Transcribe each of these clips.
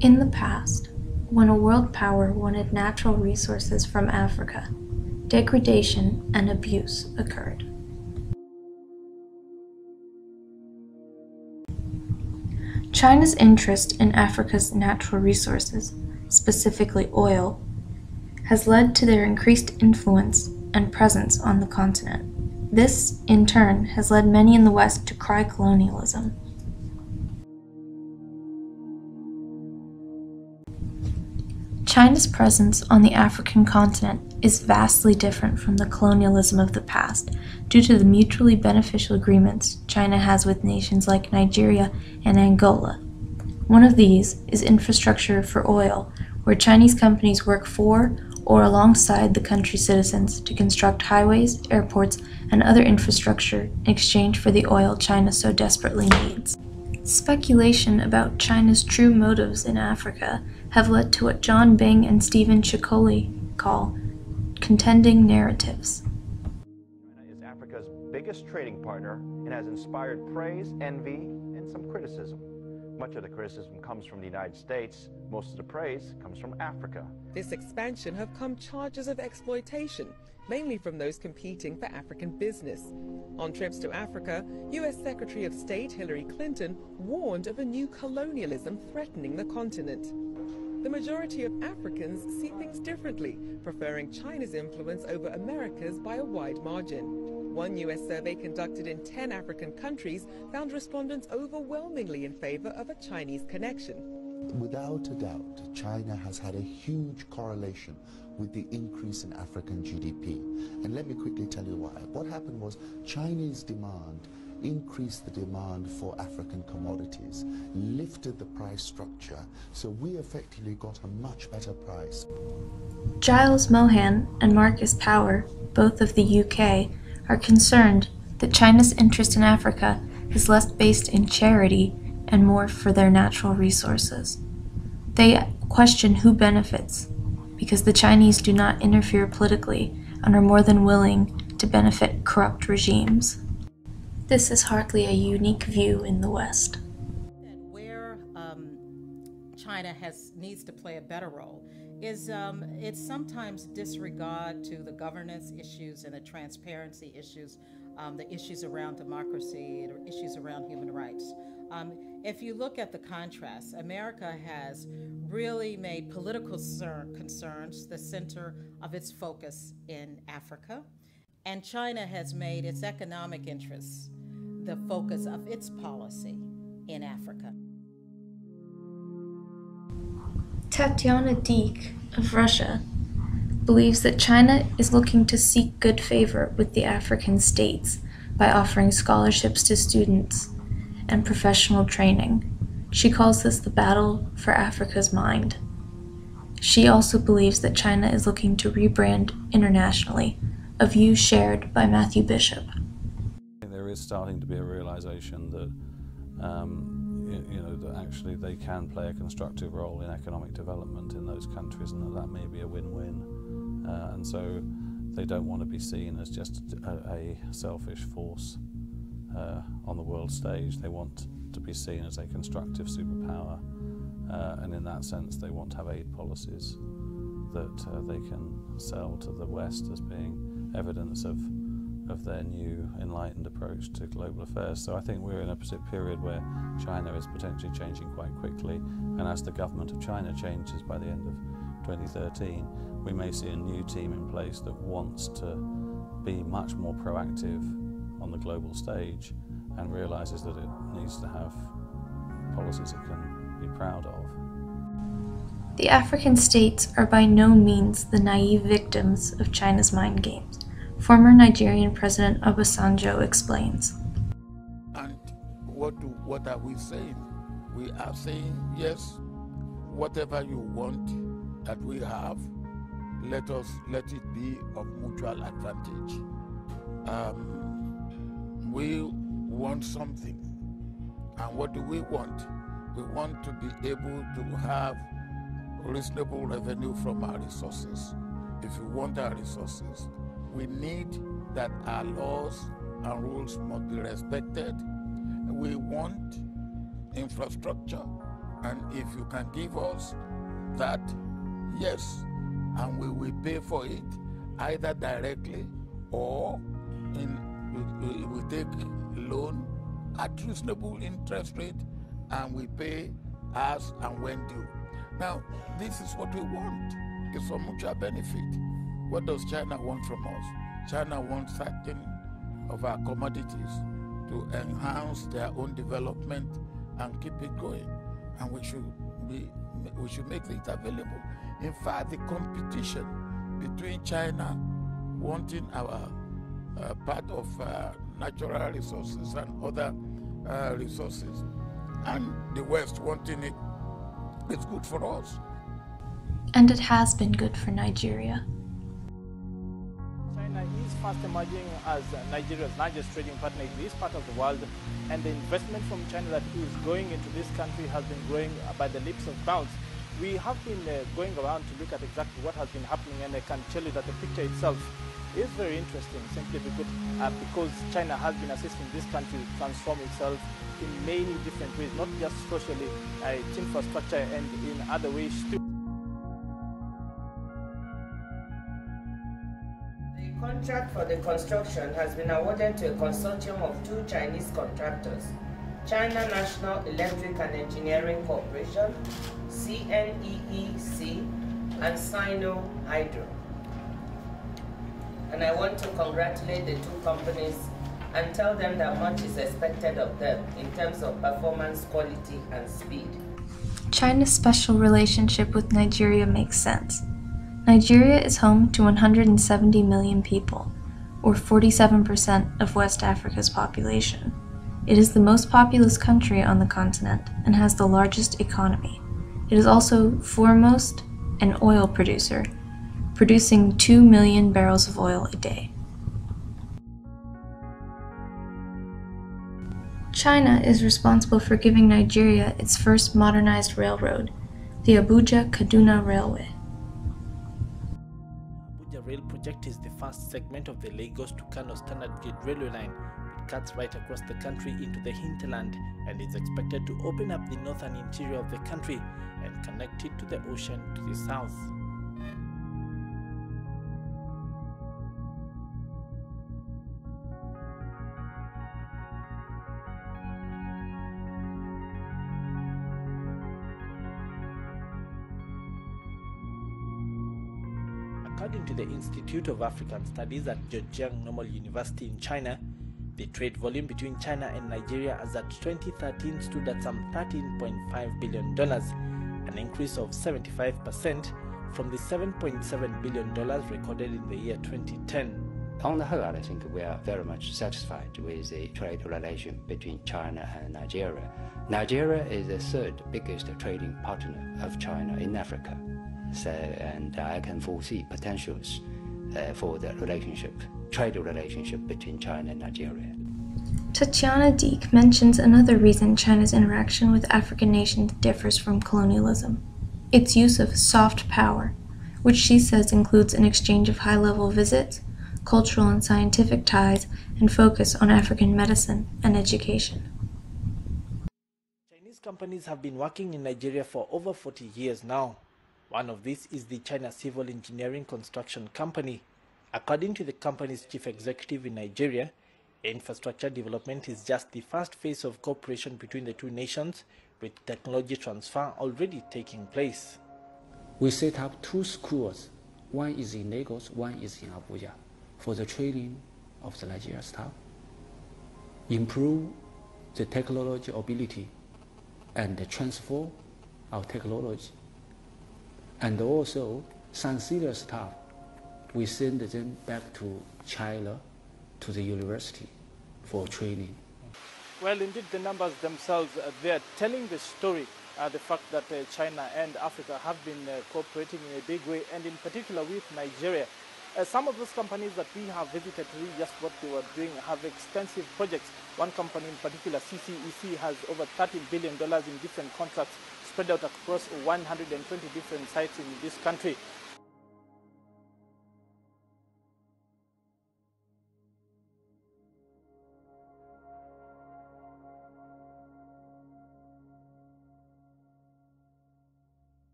In the past, when a world power wanted natural resources from Africa, degradation and abuse occurred. China's interest in Africa's natural resources, specifically oil, has led to their increased influence and presence on the continent. This, in turn, has led many in the West to cry colonialism. China's presence on the African continent is vastly different from the colonialism of the past due to the mutually beneficial agreements China has with nations like Nigeria and Angola. One of these is infrastructure for oil, where Chinese companies work for or alongside the country's citizens to construct highways, airports, and other infrastructure in exchange for the oil China so desperately needs. Speculation about China's true motives in Africa have led to what John Bing and Stephen Chicoli call contending narratives. China is Africa's biggest trading partner and has inspired praise, envy, and some criticism. Much of the criticism comes from the United States. Most of the praise comes from Africa. This expansion have come charges of exploitation, mainly from those competing for African business. On trips to Africa, U.S. Secretary of State Hillary Clinton warned of a new colonialism threatening the continent. The majority of Africans see things differently, preferring China's influence over America's by a wide margin. One U.S. survey conducted in 10 African countries found respondents overwhelmingly in favor of a Chinese connection. Without a doubt, China has had a huge correlation with the increase in African GDP. And let me quickly tell you why. What happened was Chinese demand increased the demand for African commodities, lifted the price structure, so we effectively got a much better price. Giles Mohan and Marcus Power, both of the UK, are concerned that China's interest in Africa is less based in charity and more for their natural resources. They question who benefits, because the Chinese do not interfere politically and are more than willing to benefit corrupt regimes. This is hardly a unique view in the West. Where China needs to play a better role is it's sometimes disregard to the governance issues and the transparency issues, the issues around democracy or issues around human rights. If you look at the contrast, America has really made political concerns the center of its focus in Africa, and China has made its economic interests the focus of its policy in Africa. Tatiana Deek of Russia believes that China is looking to seek good favor with the African states by offering scholarships to students and professional training. She calls this the battle for Africa's mind. She also believes that China is looking to rebrand internationally, a view shared by Matthew Bishop. There is starting to be a realization that that actually they can play a constructive role in economic development in those countries, and that may be a win-win. And so they don't want to be seen as just a selfish force on the world stage. They want to be seen as a constructive superpower, and in that sense they want to have aid policies that they can sell to the West as being evidence of their new enlightened approach to global affairs. So I think we're in a period where China is potentially changing quite quickly, and as the government of China changes by the end of 2013, we may see a new team in place that wants to be much more proactive on the global stage and realizes that it needs to have policies it can be proud of. The African states are by no means the naive victims of China's mind games. Former Nigerian President Obasanjo explains. And what are we saying? We are saying, yes, whatever you want that we have, let it be of mutual advantage. We want something. And what do we want? We want to be able to have reasonable revenue from our resources. If we want our resources, we need that our laws and rules must be respected. We want infrastructure And if you can give us that, yes, and we will pay for it either directly or we take loan at reasonable interest rate and we pay as and when due. Now, this is what we want. It's for mutual benefit. What does China want from us? China wants certain of our commodities to enhance their own development and keep it going. And we should make it available. In fact, the competition between China wanting our part of natural resources and other resources, and the West wanting it, is good for us. And it has been good for Nigeria. China is fast emerging as Nigeria's largest trading partner in this part of the world, and the investment from China that is going into this country has been growing by the leaps of bounds. We have been going around to look at exactly what has been happening, and I can tell you that the picture itself is very interesting, simply because China has been assisting this country to transform itself in many different ways, not just socially, its infrastructure, and in other ways too. The contract for the construction has been awarded to a consortium of 2 Chinese contractors, China National Electric and Engineering Corporation, CNEEC, and Sino-Hydro. And I want to congratulate the 2 companies and tell them that much is expected of them in terms of performance, quality, and speed. China's special relationship with Nigeria makes sense. Nigeria is home to 170 million people, or 47% of West Africa's population. It is the most populous country on the continent and has the largest economy. It is also foremost an oil producer, producing 2 million barrels of oil a day. China is responsible for giving Nigeria its first modernized railroad, the Abuja-Kaduna Railway. Abuja Rail project is the first segment of the Lagos to Kano standard gauge railway line. It cuts right across the country into the hinterland and is expected to open up the northern interior of the country and connect it to the ocean to the south. According to the Institute of African Studies at Zhejiang Normal University in China, the trade volume between China and Nigeria as at 2013 stood at some $13.5 billion, an increase of 75% from the $7.7 billion recorded in the year 2010. On the whole, I think we are very much satisfied with the trade relation between China and Nigeria. Nigeria is the 3rd biggest trading partner of China in Africa. And I can foresee potentials for the trade relationship between China and Nigeria. Tatiana Deek mentions another reason China's interaction with African nations differs from colonialism: its use of soft power, which she says includes an exchange of high-level visits, cultural and scientific ties, and focus on African medicine and education. Chinese companies have been working in Nigeria for over 40 years now. One of these is the China Civil Engineering Construction Company. According to the company's chief executive in Nigeria, infrastructure development is just the first phase of cooperation between the 2 nations, with technology transfer already taking place. We set up 2 schools. One is in Lagos, one is in Abuja, for the training of the Nigerian staff, improve the technology ability and the transfer of technology. And also, some senior staff, we send them back to China, to the university for training. Well, indeed, the numbers themselves, they are telling the story, the fact that China and Africa have been cooperating in a big way, and in particular with Nigeria. Some of those companies that we have visited to read just what they were doing have extensive projects. One company in particular, CCEC, has over $30 billion in different contracts spread out across 120 different sites in this country.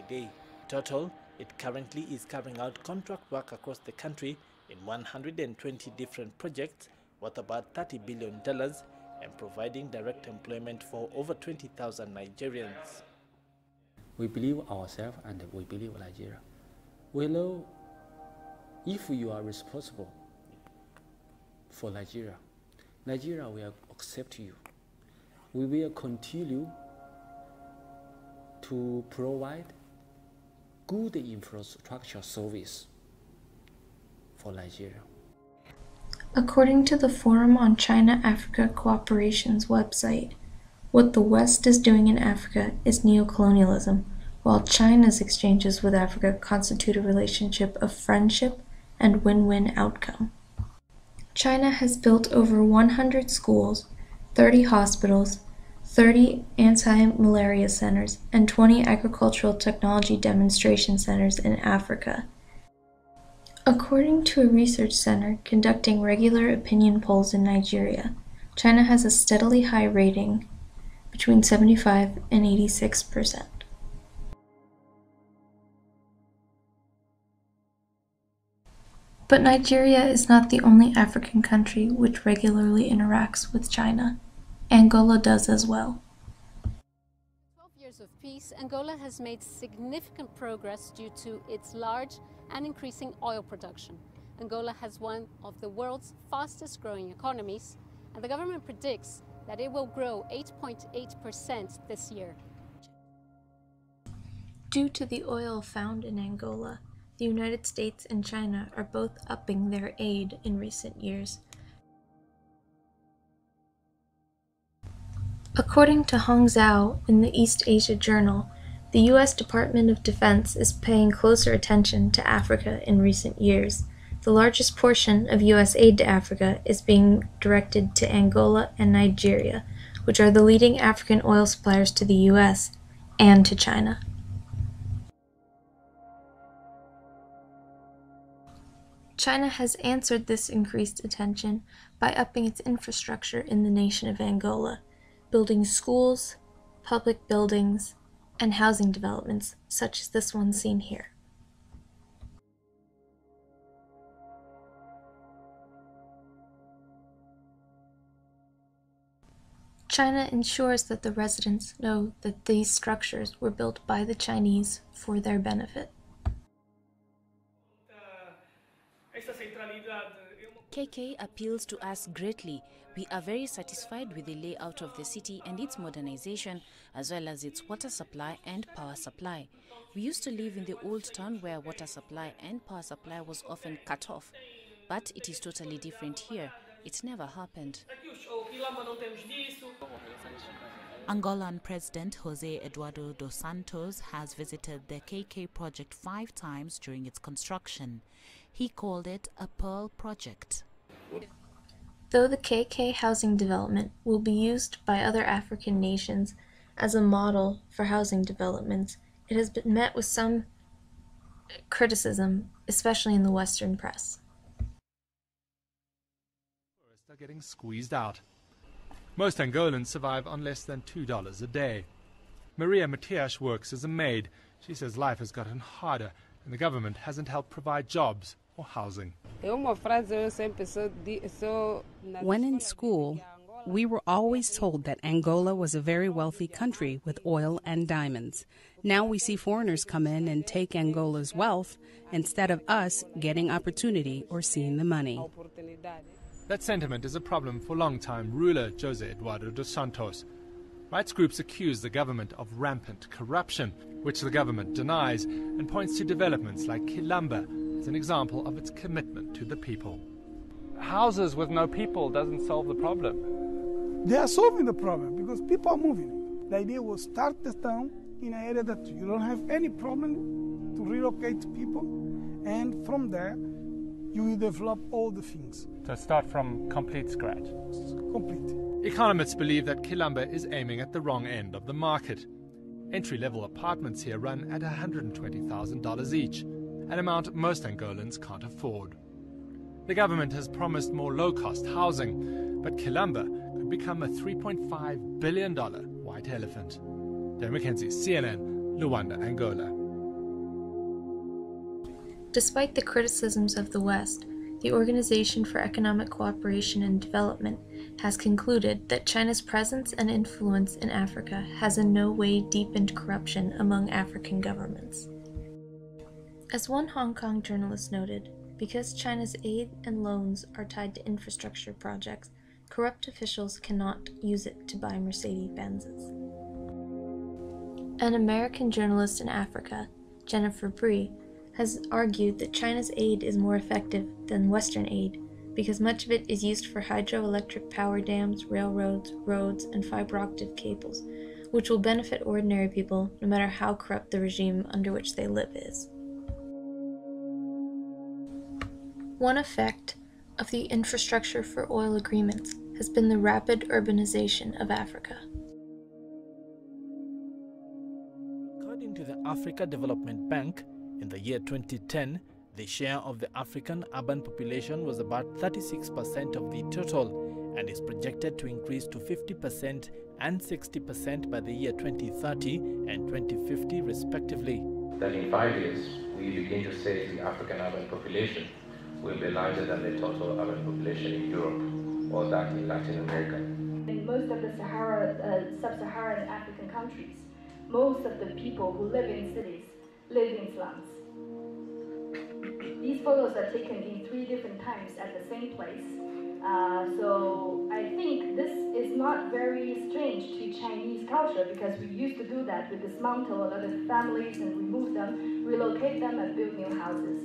day. In total, it currently is carrying out contract work across the country in 120 different projects worth about $30 billion and providing direct employment for over 20,000 Nigerians. We believe ourselves and we believe Nigeria. We know if you are responsible for Nigeria, Nigeria will accept you. We will continue to provide good infrastructure service for Nigeria. According to the Forum on China-Africa Cooperation's website, what the West is doing in Africa is neocolonialism, while China's exchanges with Africa constitute a relationship of friendship and win-win outcome. China has built over 100 schools, 30 hospitals, 30 anti-malaria centers, and 20 agricultural technology demonstration centers in Africa. According to a research center conducting regular opinion polls in Nigeria, China has a steadily high rating between 75 and 86%. But Nigeria is not the only African country which regularly interacts with China. Angola does as well. 12 years of peace, Angola has made significant progress due to its large and increasing oil production. Angola has one of the world's fastest growing economies, and the government predicts that it will grow 8.8% this year. Due to the oil found in Angola, the United States and China are both upping their aid in recent years. According to Hong Zhao in the East Asia Journal, the U.S. Department of Defense is paying closer attention to Africa in recent years. The largest portion of U.S. aid to Africa is being directed to Angola and Nigeria, which are the leading African oil suppliers to the U.S. and to China. China has answered this increased attention by upping its infrastructure in the nation of Angola, building schools, public buildings, and housing developments such as this one seen here. China ensures that the residents know that these structures were built by the Chinese for their benefit. KK appeals to us greatly. We are very satisfied with the layout of the city and its modernization, as well as its water supply and power supply. We used to live in the old town where water supply and power supply was often cut off, but it is totally different here. It never happened. Angolan President Jose Eduardo dos Santos has visited the KK project 5 times during its construction. He called it a pearl project. Though the KK housing development will be used by other African nations as a model for housing developments, it has been met with some criticism, especially in the Western press. Tourists are getting squeezed out. Most Angolans survive on less than $2 a day. Maria Matias works as a maid. She says life has gotten harder and the government hasn't helped provide jobs or housing. When in school, we were always told that Angola was a very wealthy country with oil and diamonds. Now we see foreigners come in and take Angola's wealth instead of us getting opportunity or seeing the money. That sentiment is a problem for longtime ruler Jose Eduardo dos Santos. Rights groups accuse the government of rampant corruption, which the government denies, and points to developments like Quilamba as an example of its commitment to the people. Houses with no people doesn't solve the problem. They are solving the problem because people are moving. The idea was start the town in an area that you don't have any problem to relocate people, and from there you will develop all the things. So start from complete scratch. Complete. Economists believe that Quilamba is aiming at the wrong end of the market. Entry-level apartments here run at $120,000 each, an amount most Angolans can't afford. The government has promised more low-cost housing, but Quilamba could become a $3.5 billion white elephant. Dan McKenzie, CNN, Luanda, Angola. Despite the criticisms of the West, the Organization for Economic Cooperation and Development has concluded that China's presence and influence in Africa has in no way deepened corruption among African governments. As one Hong Kong journalist noted, because China's aid and loans are tied to infrastructure projects, corrupt officials cannot use it to buy Mercedes-Benzes. An American journalist in Africa, Jennifer Bree, has argued that China's aid is more effective than Western aid because much of it is used for hydroelectric power dams, railroads, roads, and fiber optic cables, which will benefit ordinary people no matter how corrupt the regime under which they live is. One effect of the infrastructure for oil agreements has been the rapid urbanization of Africa. According to the Africa Development Bank, in the year 2010, the share of the African urban population was about 36% of the total and is projected to increase to 50% and 60% by the year 2030 and 2050 respectively. That in 5 years, we begin to say the African urban population will be larger than the total urban population in Europe or that in Latin America. In most of the sub-Saharan African countries, most of the people who live in cities live in slums. These photos are taken in 3 different times at the same place. So I think this is not very strange to Chinese culture because we used to do that. We dismantle a lot of families and remove them, relocate them and build new houses.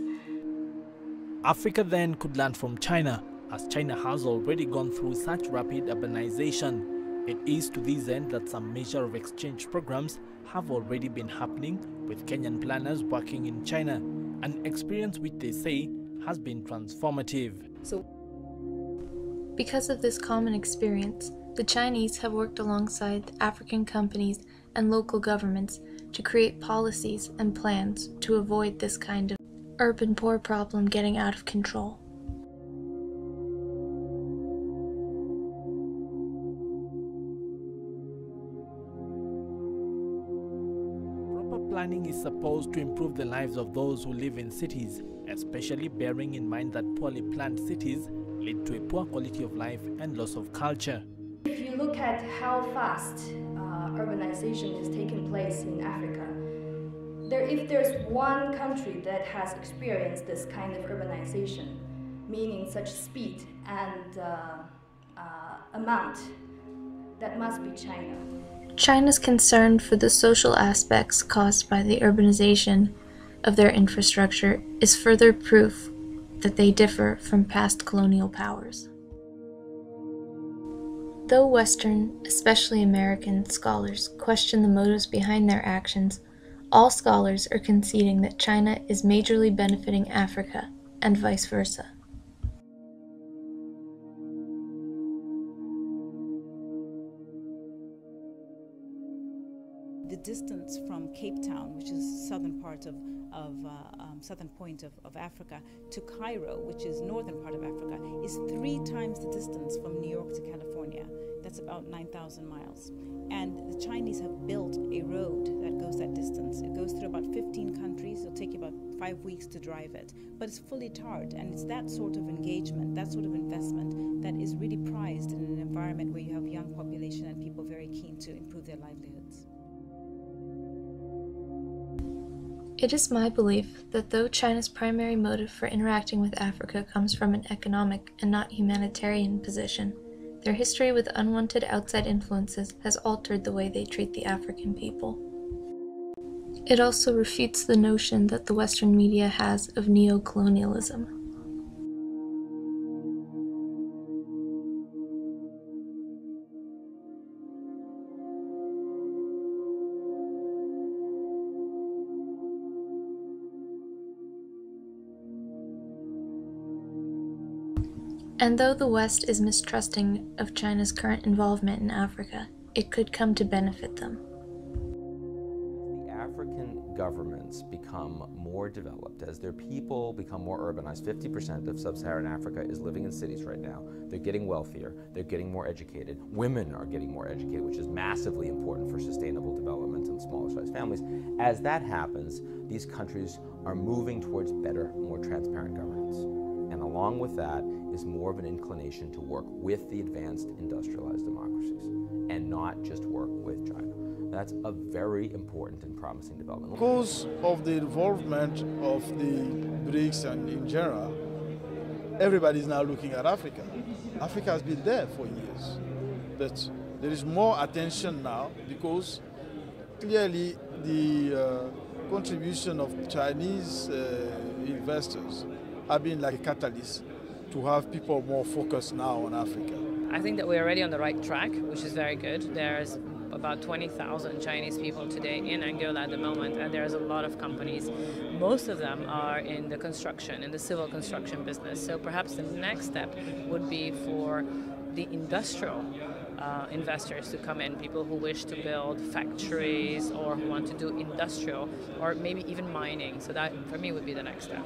Africa then could learn from China, as China has already gone through such rapid urbanization. It is to this end that some measure of exchange programs have already been happening, with Kenyan planners working in China, an experience which they say has been transformative. Because of this common experience, the Chinese have worked alongside African companies and local governments to create policies and plans to avoid this kind of urban poor problem getting out of control. Planning is supposed to improve the lives of those who live in cities, especially bearing in mind that poorly planned cities lead to a poor quality of life and loss of culture. If you look at how fast urbanization has taken place in Africa, if there's one country that has experienced this kind of urbanization, meaning such speed and amount, that must be China. China's concern for the social aspects caused by the urbanization of their infrastructure is further proof that they differ from past colonial powers. Though Western, especially American, scholars question the motives behind their actions, all scholars are conceding that China is majorly benefiting Africa, and vice versa. The distance from Cape Town, which is southern part southern point of Africa, to Cairo, which is northern part of Africa, is 3 times the distance from New York to California. That's about 9,000 miles. And the Chinese have built a road that goes that distance. It goes through about 15 countries. It'll take you about 5 weeks to drive it. But it's fully tarred, and it's that sort of engagement, that sort of investment that is really prized in an environment where you have young population and people very keen to improve their livelihoods. It is my belief that though China's primary motive for interacting with Africa comes from an economic and not humanitarian position, their history with unwanted outside influences has altered the way they treat the African people. It also refutes the notion that the Western media has of neo-colonialism. And though the West is mistrusting of China's current involvement in Africa, it could come to benefit them. The African governments become more developed, as their people become more urbanized, 50% of sub-Saharan Africa is living in cities right now. They're getting wealthier, they're getting more educated. Women are getting more educated, which is massively important for sustainable development and smaller sized families. As that happens, these countries are moving towards better, more transparent governance. And along with that is more of an inclination to work with the advanced industrialized democracies and not just work with China. That's a very important and promising development. Because of the involvement of the BRICS and in general, everybody is now looking at Africa. Africa has been there for years, but there is more attention now because clearly the contribution of Chinese investors have been like a catalyst to have people more focused now on Africa. I think that we're already on the right track, which is very good. There's about 20,000 Chinese people today in Angola at the moment, and there's a lot of companies. Most of them are in the construction, in the civil construction business. So perhaps the next step would be for the industrial investors to come in, people who wish to build factories or who want to do industrial or maybe even mining. So that, for me, would be the next step.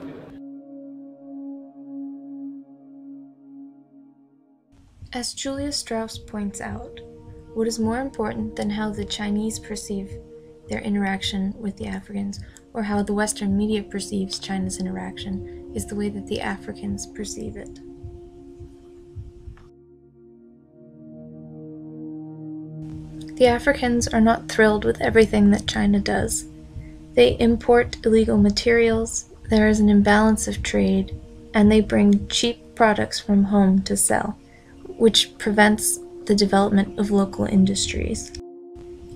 As Julia Strauss points out, what is more important than how the Chinese perceive their interaction with the Africans, or how the Western media perceives China's interaction, is the way that the Africans perceive it. The Africans are not thrilled with everything that China does. They import illegal materials, there is an imbalance of trade, and they bring cheap products from home to sell, which prevents the development of local industries.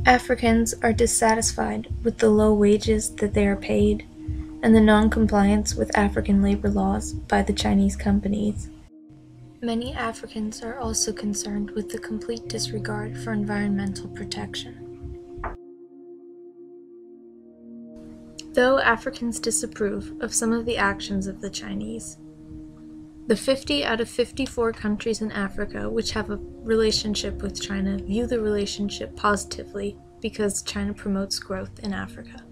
Africans are dissatisfied with the low wages that they are paid and the non-compliance with African labor laws by the Chinese companies. Many Africans are also concerned with the complete disregard for environmental protection. Though Africans disapprove of some of the actions of the Chinese, the 50 out of 54 countries in Africa which have a relationship with China view the relationship positively because China promotes growth in Africa.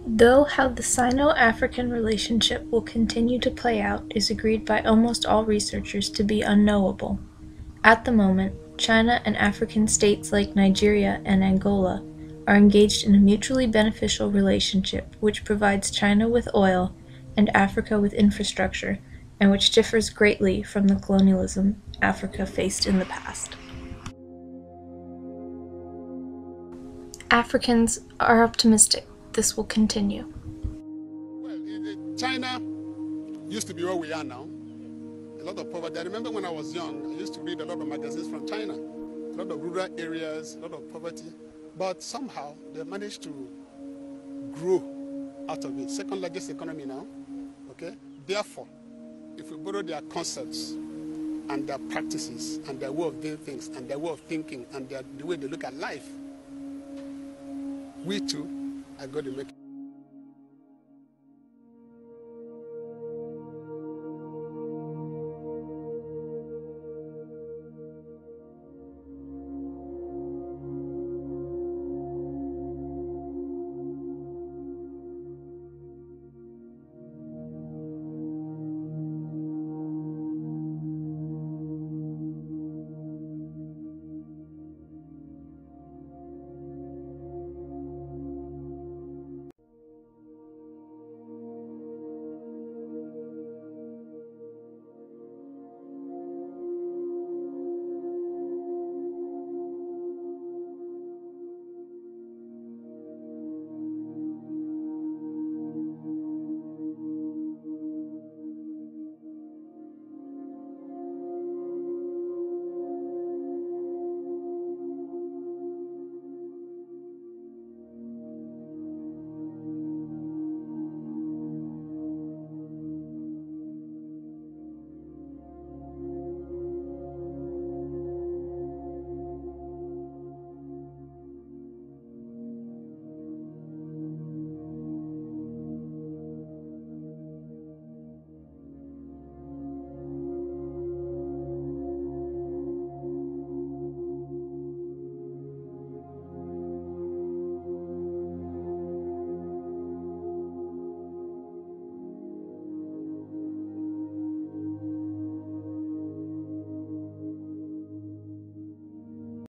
Though how the Sino-African relationship will continue to play out is agreed by almost all researchers to be unknowable. At the moment, China and African states like Nigeria and Angola are engaged in a mutually beneficial relationship which provides China with oil and Africa with infrastructure, and which differs greatly from the colonialism Africa faced in the past. Africans are optimistic this will continue. Well, China used to be where we are now. A lot of poverty. I remember when I was young, I used to read a lot of magazines from China. A lot of rural areas, a lot of poverty. But somehow they managed to grow out of it. Second largest economy now. Okay? Therefore, if we borrow their concepts and their practices and their way of doing things and their way of thinking and the way they look at life, we too are going to make